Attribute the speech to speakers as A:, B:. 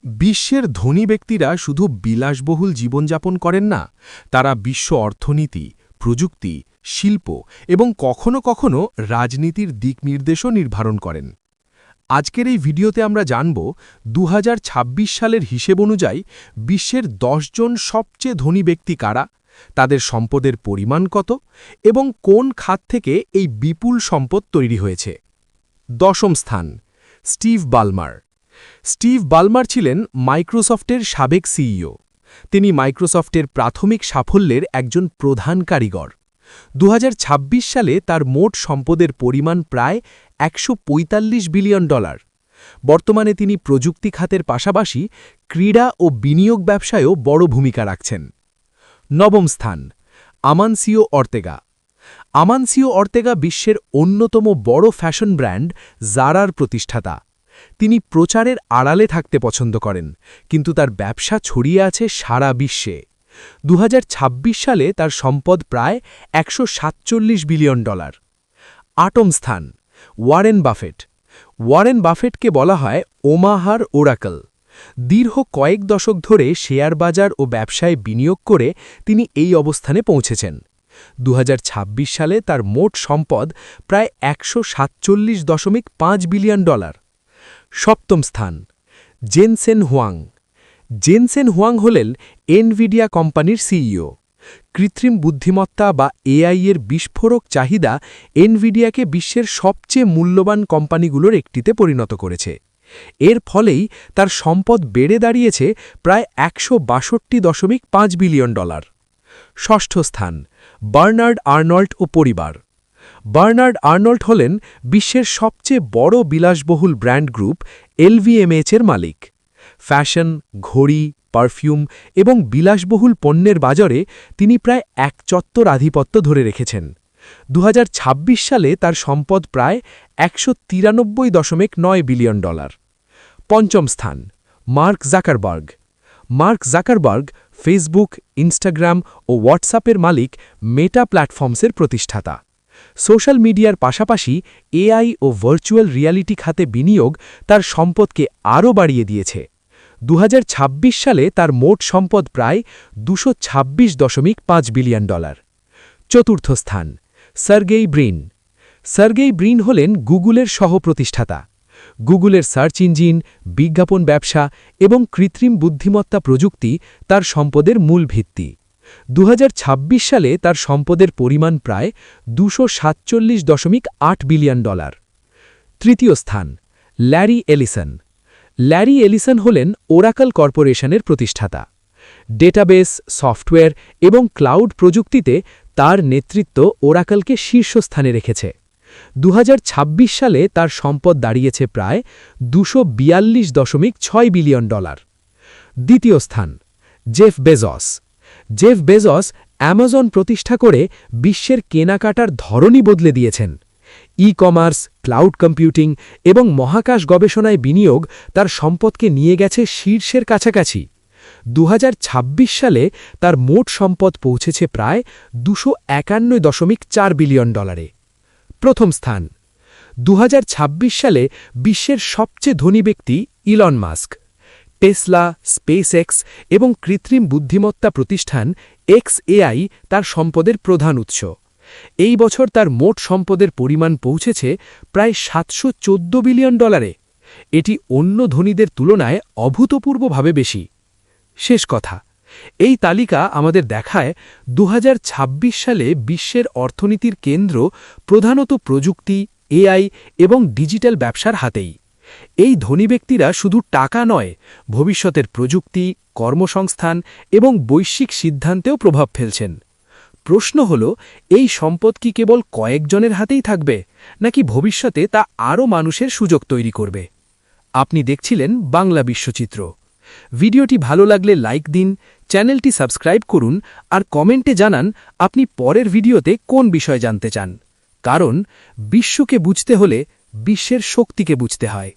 A: বিশ্বের ধনী ব্যক্তিরা শুধু বিলাসবহুল জীবনযাপন করেন না, তারা বিশ্ব অর্থনীতি, প্রযুক্তি, শিল্প এবং কখনো কখনো রাজনীতির দিকনির্দেশও নির্ধারণ করেন। আজকের এই ভিডিওতে আমরা জানব ২০২৬ সালের হিসেব অনুযায়ী বিশ্বের ১০ জন সবচেয়ে ধনী ব্যক্তি কারা, তাদের সম্পদের পরিমাণ কত এবং কোন খাত থেকে এই বিপুল সম্পদ তৈরি হয়েছে। ১০ম স্থান, স্টিভ বালমার। স্টিভ বালমার ছিলেন মাইক্রোসফটের সাবেক সিইও। তিনি মাইক্রোসফটের প্রাথমিক সাফল্যের একজন প্রধান কারিগর। ২০২৬ সালে তার মোট সম্পদের পরিমাণ প্রায় $১৪৫ বিলিয়ন। বর্তমানে তিনি প্রযুক্তি খাতের পাশাপাশি ক্রীড়া ও বিনিয়োগ ব্যবসায়ও বড় ভূমিকা রাখছেন। ৯ম স্থান, আমানসিও অর্তেগা। আমানসিও অর্তেগা বিশ্বের অন্যতম বড় ফ্যাশন ব্র্যান্ড জারার প্রতিষ্ঠাতা। তিনি প্রচারের আড়ালে থাকতে পছন্দ করেন, কিন্তু তার ব্যবসা ছড়িয়ে আছে সারা বিশ্বে। ২০২৬ সালে তার সম্পদ প্রায় $১৪৭ বিলিয়ন। ৮ম স্থান, ওয়ারেন বাফেট। ওয়ারেন বাফেটকে বলা হয় ওমাহার ওরাকল। দীর্ঘ কয়েক দশক ধরে শেয়ার বাজার ও ব্যবসায় বিনিয়োগ করে তিনি এই অবস্থানে পৌঁছেছেন। ২০২৬ সালে তার মোট সম্পদ প্রায় $১৪৭.৫ বিলিয়ন। ৭ম স্থান, জেনসেন হুয়াং। জেনসেন হুয়াং হলেন এনভিডিয়া কোম্পানির সিইও। কৃত্রিম বুদ্ধিমত্তা বা এআই এর বিস্ফোরক চাহিদা এনভিডিয়াকে বিশ্বের সবচেয়ে মূল্যবান কোম্পানিগুলোর একটিতে পরিণত করেছে। এর ফলেই তার সম্পদ বেড়ে দাঁড়িয়েছে প্রায় $১৬২.৫ বিলিয়ন। ষষ্ঠ স্থান, বার্নার্ড আর্নল্ড ও পরিবার। বার্নার্ড আর্নল্ড হলেন বিশ্বের সবচেয়ে বড় বিলাসবহুল ব্র্যান্ড গ্রুপ এলভিএমএইচের মালিক। ফ্যাশন, ঘড়ি, পারফিউম এবং বিলাসবহুল পণ্যের বাজারে তিনি প্রায় একচত্বর আধিপত্য ধরে রেখেছেন। ২০২৬ সালে তার সম্পদ প্রায় $১৯৩.৯ বিলিয়ন। পঞ্চম স্থান, Mark Zuckerberg. Mark Zuckerberg Facebook, Instagram ও হোয়াটসঅ্যাপের মালিক মেটা প্ল্যাটফর্মসের প্রতিষ্ঠাতা। সোশ্যাল মিডিয়ার পাশাপাশি এআই ও ভার্চুয়াল রিয়ালিটি খাতে বিনিয়োগ তার সম্পদকে আরও বাড়িয়ে দিয়েছে। ২০২৬ সালে তার মোট সম্পদ প্রায় $২২৬.৫ বিলিয়ন। চতুর্থ স্থান, সার্গেই ব্রিন। সার্গেই ব্রিন হলেন গুগলের সহ-প্রতিষ্ঠাতা। গুগলের সার্চ ইঞ্জিন, বিজ্ঞাপন ব্যবসা এবং কৃত্রিম বুদ্ধিমত্তা প্রযুক্তি তার সম্পদের মূল ভিত্তি। ২০২৬ সালে তার সম্পদের পরিমাণ প্রায় $২৪৭.৮ বিলিয়ন। তৃতীয় স্থান, ল্যারি এলিসন। ল্যারি এলিসন হলেন ওরাকল কর্পোরেশনের প্রতিষ্ঠাতা। ডেটাবেস, সফটওয়্যার এবং ক্লাউড প্রযুক্তিতে তার নেতৃত্ব ওরাকলকে শীর্ষস্থানে রেখেছে। ২০২৬ সালে তার সম্পদ দাঁড়িয়েছে প্রায় $২৪২.৬ বিলিয়ন। দ্বিতীয় স্থান, Jeff Bezos. Jeff Bezos Amazon প্রতিষ্ঠা করে বিশ্বের কেনাকাটার ধরনই বদলে দিয়েছেন। ই-কমার্স, ক্লাউড কম্পিউটিং এবং মহাকাশ গবেষণায় বিনিয়োগ তার সম্পদকে নিয়ে গেছে শীর্ষের কাছাকাছি। ২০২৬ সালে তার মোট সম্পদ পৌঁছেছে প্রায় $২৫১.৪ বিলিয়ন। প্রথম স্থান, ২০২৬ সালে বিশ্বের সবচেয়ে ধনী ব্যক্তি ইলন মাস্ক। টেসলা, স্পেসএক্স এবং কৃত্রিম বুদ্ধিমত্তা প্রতিষ্ঠান এক্সএআই তার সম্পদের প্রধান উৎস। এই বছর তার মোট সম্পদের পরিমাণ পৌঁছেছে প্রায় $৭১৪ বিলিয়ন। এটি অন্য ধনীদের তুলনায় অভূতপূর্বভাবে বেশি। শেষ কথা, এই তালিকা আমাদের দেখায় ২০২৬ সালে বিশ্বের অর্থনীতির কেন্দ্র প্রধানত প্রযুক্তি, এআই এবং ডিজিটাল ব্যবসার হাতেই। এই ধনী ব্যক্তিরা শুধু টাকা নয়, ভবিষ্যতের প্রযুক্তি, কর্মসংস্থান এবং বৈশ্বিক সিদ্ধান্তেও প্রভাব ফেলছেন। প্রশ্ন হল, এই সম্পদ কি কেবল কয়েকজনের হাতেই থাকবে, নাকি ভবিষ্যতে তা আরও মানুষের সুযোগ তৈরি করবে? আপনি দেখছিলেন বাংলা বিশ্বচিত্র। ভিডিওটি ভালো লাগলে লাইক দিন, চ্যানেলটি সাবস্ক্রাইব করুন আর কমেন্টে জানান আপনি পরের ভিডিওতে কোন বিষয় জানতে চান। কারণ বিশ্বকে বুঝতে হলে বিশ্বের শক্তিকে বুঝতে হয়।